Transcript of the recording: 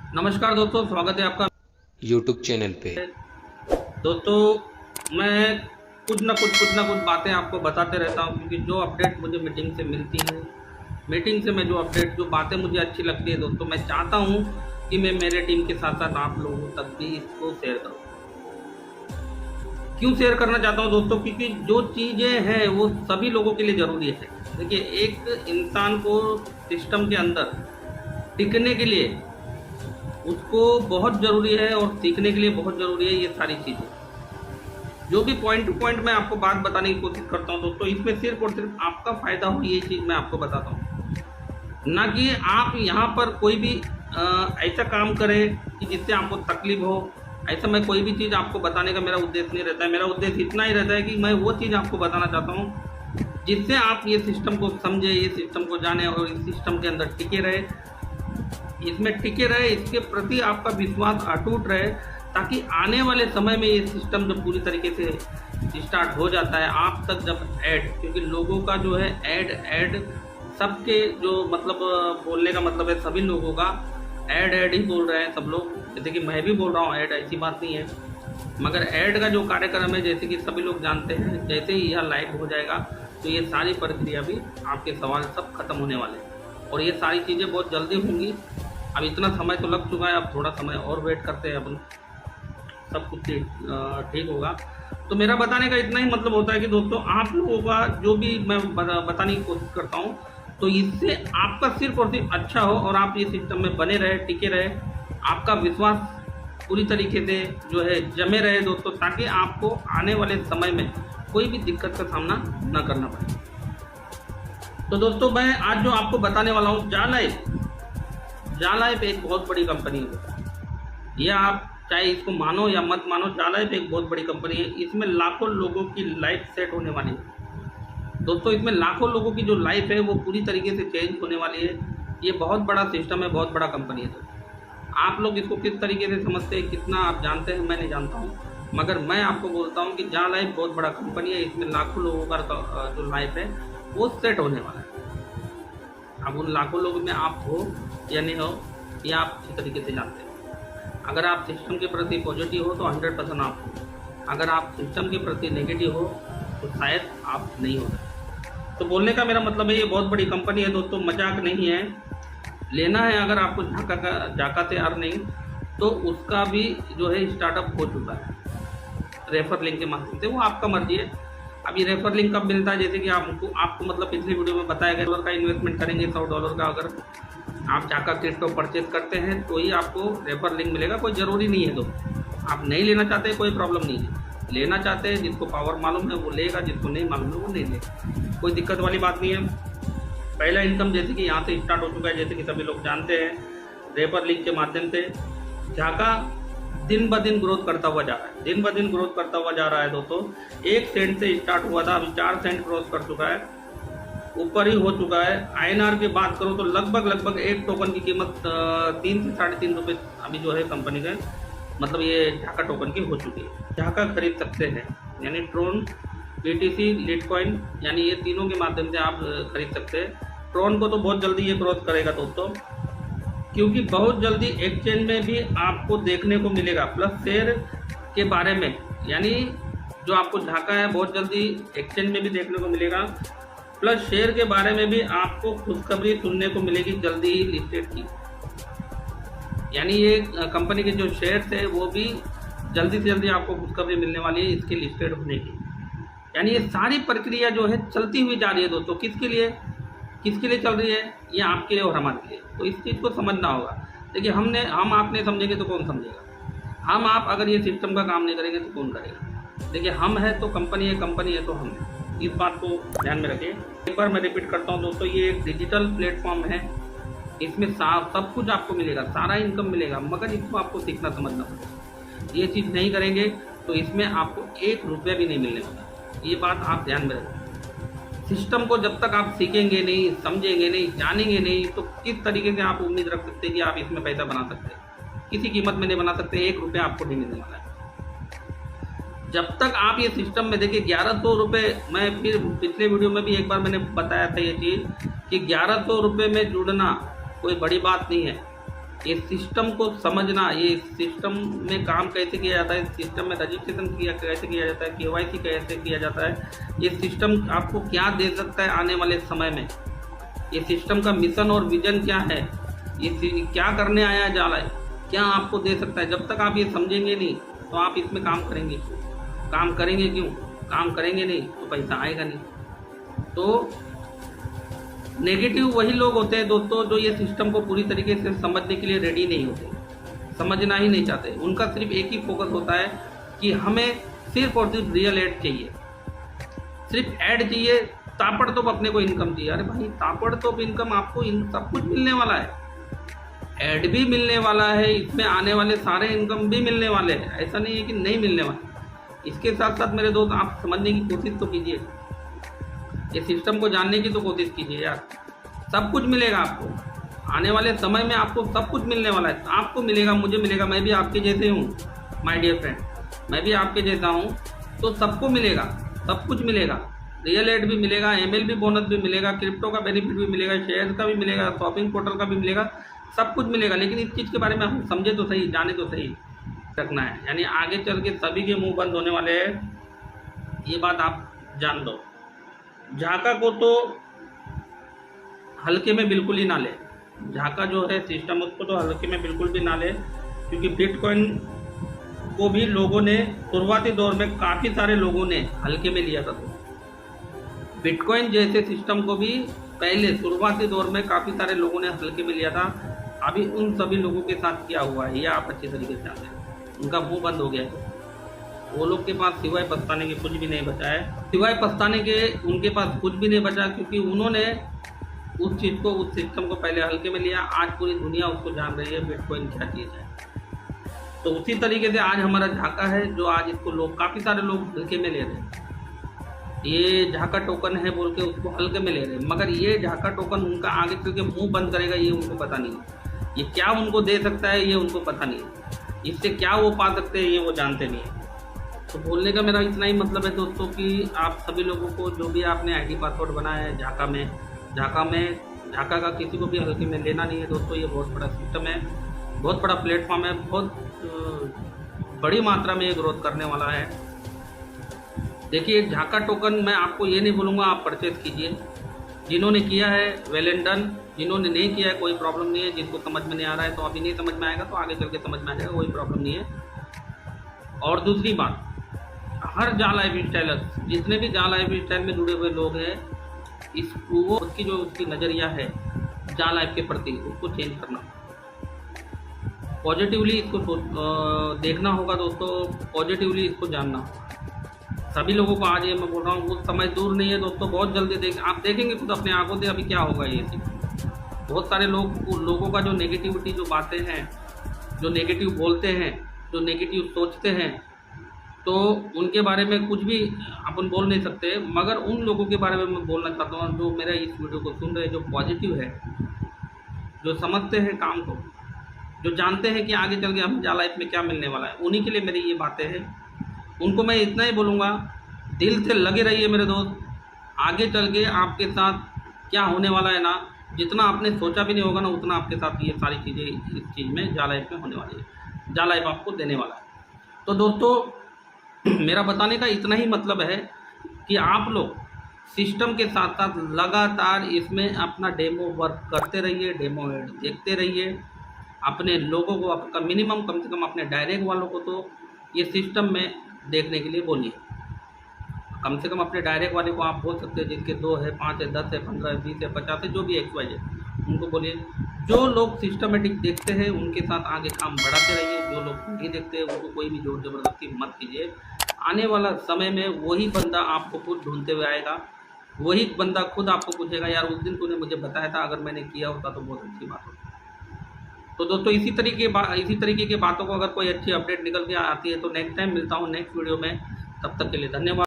नमस्कार दोस्तों, स्वागत है आपका YouTube चैनल पे। दोस्तों मैं कुछ ना कुछ बातें आपको बताते रहता हूँ, क्योंकि जो अपडेट मुझे मीटिंग से मिलती है, मीटिंग से मैं जो बातें मुझे अच्छी लगती है दोस्तों, मैं चाहता हूँ कि मैं मेरे टीम के साथ साथ आप लोगों तक भी इसको शेयर करूँ। क्यों शेयर करना चाहता हूँ दोस्तों? क्योंकि जो चीज़ें हैं वो सभी लोगों के लिए ज़रूरी है। देखिए, एक इंसान को सिस्टम के अंदर टिकने के लिए उसको बहुत ज़रूरी है और सीखने के लिए बहुत ज़रूरी है ये सारी चीज़ें। जो भी पॉइंट टू पॉइंट मैं आपको बात बताने की कोशिश करता हूँ दोस्तों, इसमें सिर्फ और सिर्फ आपका फ़ायदा हो ये चीज़ मैं आपको बताता हूँ, ना कि आप यहाँ पर कोई भी ऐसा काम करें कि जिससे आपको तकलीफ हो। ऐसा मैं कोई भी चीज़ आपको बताने का मेरा उद्देश्य नहीं रहता है। मेरा उद्देश्य इतना ही रहता है कि मैं वो चीज़ आपको बताना चाहता हूँ जिससे आप ये सिस्टम को समझे, ये सिस्टम को जाने और इस सिस्टम के अंदर टिके रहे, इसमें टिके रहे, इसके प्रति आपका विश्वास अटूट रहे, ताकि आने वाले समय में ये सिस्टम जब पूरी तरीके से स्टार्ट हो जाता है आप तक जब ऐड, क्योंकि लोगों का जो है ऐड सबके जो मतलब बोलने का मतलब है, सभी लोगों का ऐड ही बोल रहे हैं सब लोग। जैसे कि मैं भी बोल रहा हूँ ऐड, ऐसी बात नहीं है, मगर ऐड का जो कार्यक्रम है जैसे कि सभी लोग जानते हैं, जैसे ही यह लाइव हो जाएगा तो ये सारी प्रक्रिया भी, आपके सवाल सब खत्म होने वाले हैं और ये सारी चीज़ें बहुत जल्दी होंगी। अब इतना समय तो लग चुका है, अब थोड़ा समय और वेट करते हैं अपन, सब कुछ ठीक होगा। तो मेरा बताने का इतना ही मतलब होता है कि दोस्तों आप लोगों का जो भी मैं बताने की कोशिश करता हूँ, तो इससे आपका सिर्फ और सिर्फ अच्छा हो और आप ये सिस्टम में बने रहे, टिके रहे, आपका विश्वास पूरी तरीके से जो है जमे रहे दोस्तों, ताकि आपको आने वाले समय में कोई भी दिक्कत का सामना ना करना पड़े। तो दोस्तों मैं आज जो आपको बताने वाला हूँ, जालाइफ एक बहुत बड़ी कंपनी है। ये आप चाहे इसको मानो या मत मानो, जालाइफ एक बहुत बड़ी कंपनी है। इसमें लाखों लोगों की लाइफ सेट होने वाली है दोस्तों। इसमें लाखों लोगों की जो लाइफ है वो पूरी तरीके से चेंज होने वाली है। ये बहुत बड़ा सिस्टम है, बहुत बड़ा कंपनी है दोस्तों। आप लोग इसको किस तरीके से समझते हैं, कितना आप जानते हैं, मैं नहीं जानता हूँ, मगर मैं आपको बोलता हूँ कि जालाइफ बहुत बड़ा कंपनी है। इसमें लाखों लोगों का जो लाइफ है वो सेट होने वाला है। अब उन लाखों लोगों में आप हो या नहीं हो, ये आप अच्छी तरीके से जानते हैं। अगर आप सिस्टम के प्रति पॉजिटिव हो तो 100% आप हो, अगर आप सिस्टम के प्रति नेगेटिव हो तो शायद आप नहीं हो सकते। तो बोलने का मेरा मतलब है, ये बहुत बड़ी कंपनी है दोस्तों, मजाक नहीं है। लेना है अगर आपको झाका से अर्निंग, तो उसका भी जो है स्टार्टअप हो चुका है रेफर लिंक के माध्यम से, वो आपका मर्जी है। अब ये रेफर लिंक कब मिलता है, जैसे कि आपको मतलब पिछली वीडियो में बताया गया, $1 का इन्वेस्टमेंट करेंगे, $100 का अगर आप झाका किट को परचेज करते हैं तो ही आपको रेफर लिंक मिलेगा। कोई ज़रूरी नहीं है दोस्तों, आप नहीं लेना चाहते कोई प्रॉब्लम नहीं है, लेना चाहते हैं जिसको पावर मालूम है वो लेगा, जिसको नहीं मालूम है वो नहीं लेगा, कोई दिक्कत वाली बात नहीं है। पहला इनकम जैसे कि यहाँ से स्टार्ट हो चुका है, जैसे कि सभी लोग जानते हैं, रेफर लिंक के माध्यम से झाका दिन ब दिन ग्रोथ करता हुआ जा रहा है, दिन ब दिन ग्रोथ करता हुआ जा रहा है दोस्तों। 1 सेंट से स्टार्ट हुआ था, अभी 4 सेंट क्रॉस कर चुका है, ऊपर ही हो चुका है। INR की बात करो तो लगभग एक टोकन की कीमत 3 से 3.5 रुपये अभी जो है कंपनी का मतलब ये झाका टोकन की हो चुकी है। झाका खरीद सकते हैं, यानी ट्रोन, BTC, लिटकॉइन, यानी ये तीनों के माध्यम से आप खरीद सकते हैं। ट्रोन को तो बहुत जल्दी ये क्रॉस करेगा दोस्तों, क्योंकि बहुत जल्दी एक्सचेंज में भी आपको देखने को मिलेगा। प्लस शेयर के बारे में, यानी जो आपको झाका है बहुत जल्दी एक्सचेंज में भी देखने को मिलेगा। प्लस शेयर के बारे में भी आपको खुशखबरी सुनने को मिलेगी जल्दी ही लिस्टेड की, यानी ये कंपनी के जो शेयर्स है वो भी जल्दी से जल्दी आपको खुशखबरी मिलने वाली है इसके लिस्टेड होने की। यानी ये सारी प्रक्रिया जो है चलती हुई जा रही है दोस्तों। किसके लिए चल रही है? ये आपके लिए और हमारे लिए। तो इस चीज़ को समझना होगा। देखिए, हम आप नहीं समझेंगे तो कौन समझेगा? हम आप अगर ये सिस्टम का काम नहीं करेंगे तो कौन करेगा? देखिए, हम है तो कंपनी है तो हम है। इस बात को ध्यान में रखिए। एक बार मैं रिपीट करता हूँ दोस्तों, ये एक डिजिटल प्लेटफॉर्म है, इसमें सब कुछ आपको मिलेगा, सारा इनकम मिलेगा, मगर इसको आपको सीखना समझना पड़ेगा। ये चीज़ नहीं करेंगे तो इसमें आपको 1 रुपया भी नहीं मिलने वाला। ये बात आप ध्यान में रखें। सिस्टम को जब तक आप सीखेंगे नहीं, समझेंगे नहीं, जानेंगे नहीं, तो किस तरीके से आप उम्मीद रख सकते हैं कि आप इसमें पैसा बना सकते हैं? किसी कीमत में नहीं बना सकते। 1 रुपया आपको नहीं मिलने वाला है जब तक आप ये सिस्टम में। देखिए, 1100 रुपये, मैं फिर पिछले वीडियो में भी एक बार मैंने बताया था ये चीज़ कि 1100 रुपये में जुड़ना कोई बड़ी बात नहीं है। ये सिस्टम को समझना, ये सिस्टम में काम कैसे किया जाता है, सिस्टम में रजिस्ट्रेशन कैसे किया जाता है, केवाईसी कैसे किया जाता है, ये सिस्टम आपको क्या दे सकता है आने वाले समय में, ये सिस्टम का मिशन और विजन क्या है, ये क्या करने आया है जालय, क्या आपको दे सकता है। जब तक आप ये समझेंगे नहीं तो आप इसमें काम करेंगे क्यों, काम करेंगे नहीं तो पैसा आएगा नहीं। तो नेगेटिव वही लोग होते हैं दोस्तों जो ये सिस्टम को पूरी तरीके से समझने के लिए रेडी नहीं होते, समझना ही नहीं चाहते। उनका सिर्फ एक ही फोकस होता है कि हमें सिर्फ और सिर्फ रियल एड चाहिए, सिर्फ ऐड चाहिए, ताबड़तोब अपने को इनकम चाहिए। अरे भाई ताबड़तोब इनकम आपको सब कुछ मिलने वाला है, ऐड भी मिलने वाला है, इसमें आने वाले सारे इनकम भी मिलने वाले हैं, ऐसा नहीं है कि नहीं मिलने वाले। इसके साथ साथ मेरे दोस्त आप समझने की कोशिश तो कीजिए, ये सिस्टम को जानने की तो कोशिश कीजिए यार। सब कुछ मिलेगा आपको आने वाले समय में, आपको सब कुछ मिलने वाला है, आपको मिलेगा, मुझे मिलेगा, मैं भी आपके जैसे हूँ माय डियर फ्रेंड, मैं भी आपके जैसा हूँ, तो सबको मिलेगा, सब कुछ मिलेगा। रियल एड भी मिलेगा, ML भी बोनस भी मिलेगा, क्रिप्टो का बेनिफिट भी मिलेगा, शेयर्स का भी मिलेगा, शॉपिंग पोर्टल का भी मिलेगा, सब कुछ मिलेगा। लेकिन इस चीज़ के बारे में हम समझे तो सही, जाने तो सही रखना है, यानी आगे चल के सभी के मुंह बंद होने वाले हैं, ये बात आप जान दो। झाका को तो हल्के में बिल्कुल ही ना ले, झाका जो है सिस्टम उसको तो हल्के में बिल्कुल भी ना ले, क्योंकि बिटकॉइन को भी लोगों ने शुरुआती दौर में काफ़ी सारे लोगों ने हल्के में लिया था। तो बिटकॉइन जैसे सिस्टम को भी पहले शुरुआती दौर में काफ़ी सारे लोगों ने हल्के में लिया था। अभी उन सभी लोगों के साथ क्या हुआ है, यह आप अच्छे तरीके से जानते हैं, उनका मुंह बंद हो गया है। वो लोग के पास सिवाय पछताने के कुछ भी नहीं बचा है, सिवाय पछताने के उनके पास कुछ भी नहीं बचा, क्योंकि उन्होंने उस चीज़ को, उस सिस्टम को पहले हल्के में लिया। आज पूरी दुनिया उसको जान रही है बिटकॉइन क्या चीज़ है। तो उसी तरीके से आज हमारा झाका है, जो आज इसको लोग, काफ़ी सारे लोग हल्के में ले रहे हैं, ये झाका टोकन है बोल के उसको हल्के में ले रहे हैं, मगर ये झाका टोकन उनका आगे चल के मुँह बंद करेगा ये उनको पता नहीं है, ये क्या उनको दे सकता है ये उनको पता नहीं है, इससे क्या वो पा सकते हैं ये वो जानते नहीं है। तो बोलने का मेरा इतना ही मतलब है दोस्तों कि आप सभी लोगों को जो भी आपने आईडी पासवर्ड बनाया है झाका का किसी को भी हल्के में लेना नहीं है दोस्तों। ये बहुत बड़ा सिस्टम है, बहुत बड़ा प्लेटफॉर्म है, बहुत बड़ी मात्रा में ये ग्रोथ करने वाला है। देखिए झाका टोकन मैं आपको ये नहीं बोलूँगा आप परचेज कीजिए, जिन्होंने किया है वेल एंड डन, जिन्होंने नहीं किया है कोई प्रॉब्लम नहीं है, जिनको समझ में नहीं आ रहा है तो अभी नहीं समझ में आएगा तो आगे चल के समझ में आ जाएगा, कोई प्रॉब्लम नहीं है। और दूसरी बात, हर जा लाइफ स्टाइलर्स, जितने भी जा लाइफ स्टाइल में जुड़े हुए लोग हैं, इसको उसकी जो उसकी नज़रिया है जा लाइफ के प्रति उसको चेंज करना, पॉजिटिवली इसको देखना होगा दोस्तों, पॉजिटिवली इसको जानना होगा। सभी लोगों को आज ये मैं बोल रहा हूँ, वो समय दूर नहीं है दोस्तों, बहुत जल्दी आप देखेंगे खुद अपने आंखों से अभी क्या होगा ये चीज़। बहुत सारे लोगों का जो नेगेटिविटी, जो बातें हैं, जो नेगेटिव बोलते हैं, जो नेगेटिव सोचते हैं, तो उनके बारे में कुछ भी अपन बोल नहीं सकते, मगर उन लोगों के बारे में मैं बोलना चाहता हूँ जो मेरा इस वीडियो को सुन रहे हैं, जो पॉजिटिव है, जो समझते हैं काम को, जो जानते हैं कि आगे चल के हमें जा लाइफ में क्या मिलने वाला है, उन्हीं के लिए मेरी ये बातें हैं। उनको मैं इतना ही बोलूँगा, दिल से लगे रहिए मेरे दोस्त, आगे चल के आपके साथ क्या होने वाला है ना, जितना आपने सोचा भी नहीं होगा ना, उतना आपके साथ ये सारी चीज़ें इस चीज़ में जा लाइफ में होने वाली है, जा लाइफ आपको देने वाला है। तो दोस्तों मेरा बताने का इतना ही मतलब है कि आप लोग सिस्टम के साथ साथ लगातार इसमें अपना डेमो वर्क करते रहिए, डेमो एड देखते रहिए, अपने लोगों को, आपका मिनिमम कम से कम अपने डायरेक्ट वालों को तो ये सिस्टम में देखने के लिए बोलिए। कम से कम अपने डायरेक्ट वाले को आप बोल सकते हैं, जिसके 2 है, 5 है, 10 है, 15 है, 20 है, 50 है, जो भी XYZ है, उनको बोलिए। जो लोग सिस्टमेटिक देखते हैं उनके साथ आगे काम बढ़ाते रहिए, जो लोग नहीं देखते हैं उनको कोई भी जोर ज़बरदस्ती मत कीजिए। आने वाला समय में वही बंदा आपको खुद ढूंढते हुए आएगा, वही बंदा खुद आपको पूछेगा यार उस दिन तूने मुझे बताया था, अगर मैंने किया होता तो बहुत अच्छी बात होती। तो दोस्तों इसी तरीके की बातों को अगर कोई अच्छी अपडेट निकल के आती है तो नेक्स्ट टाइम मिलता हूँ नेक्स्ट वीडियो में, तब तक के लिए धन्यवाद।